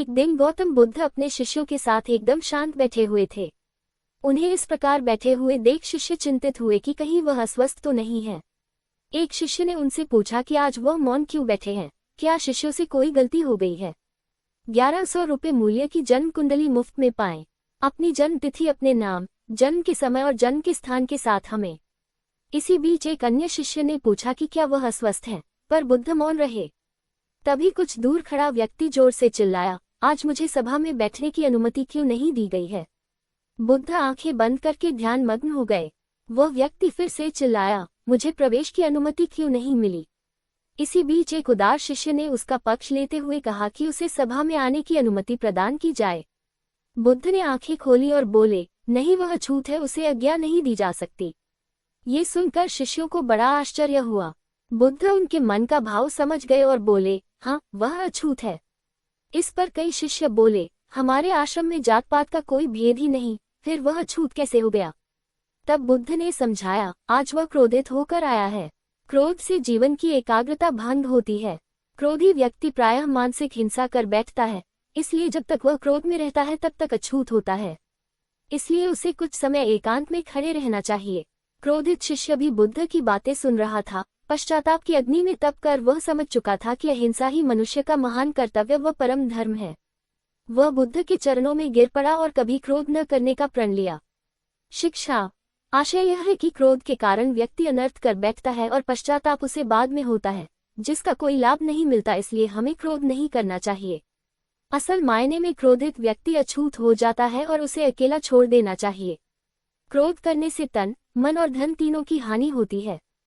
एक दिन गौतम बुद्ध अपने शिष्यों के साथ एकदम शांत बैठे हुए थे। उन्हें इस प्रकार बैठे हुए देख शिष्य चिंतित हुए कि कहीं वह अस्वस्थ तो नहीं है। एक शिष्य ने उनसे पूछा कि आज वह मौन क्यों बैठे हैं, क्या शिष्यों से कोई गलती हो गई है। 1100 रुपये मूल्य की जन्म कुंडली मुफ्त में पाएं। अपनी जन्म तिथि अपने नाम, जन्म के समय और जन्म के स्थान के साथ हमें। इसी बीच एक अन्य शिष्य ने पूछा कि क्या वह अस्वस्थ हैं, पर बुद्ध मौन रहे। तभी कुछ दूर खड़ा व्यक्ति जोर से चिल्लाया, आज मुझे सभा में बैठने की अनुमति क्यों नहीं दी गई है। बुद्ध आंखें बंद करके ध्यानमग्न हो गए। वह व्यक्ति फिर से चिल्लाया, मुझे प्रवेश की अनुमति क्यों नहीं मिली। इसी बीच एक उदार शिष्य ने उसका पक्ष लेते हुए कहा कि उसे सभा में आने की अनुमति प्रदान की जाए। बुद्ध ने आंखें खोली और बोले, नहीं, वह अछूत है, उसे आज्ञा नहीं दी जा सकती। ये सुनकर शिष्यों को बड़ा आश्चर्य हुआ। बुद्ध उनके मन का भाव समझ गए और बोले, हाँ, वह अछूत है। इस पर कई शिष्य बोले, हमारे आश्रम में जात पात का कोई भेद ही नहीं, फिर वह अछूत कैसे हो गया। तब बुद्ध ने समझाया, आज वह क्रोधित होकर आया है। क्रोध से जीवन की एकाग्रता भंग होती है। क्रोधी व्यक्ति प्रायः मानसिक हिंसा कर बैठता है, इसलिए जब तक वह क्रोध में रहता है तब तक अछूत होता है। इसलिए उसे कुछ समय एकांत में खड़े रहना चाहिए। क्रोधित शिष्य भी बुद्ध की बातें सुन रहा था। पश्चाताप की अग्नि में तप कर वह समझ चुका था कि अहिंसा ही मनुष्य का महान कर्तव्य व परम धर्म है। वह बुद्ध के चरणों में गिर पड़ा और कभी क्रोध न करने का प्रण लिया। शिक्षा। आशय यह है कि क्रोध के कारण व्यक्ति अनर्थ कर बैठता है और पश्चाताप उसे बाद में होता है, जिसका कोई लाभ नहीं मिलता। इसलिए हमें क्रोध नहीं करना चाहिए। असल मायने में क्रोधित व्यक्ति अछूत हो जाता है और उसे अकेला छोड़ देना चाहिए। क्रोध करने से तन, मन और धन तीनों की हानि होती है।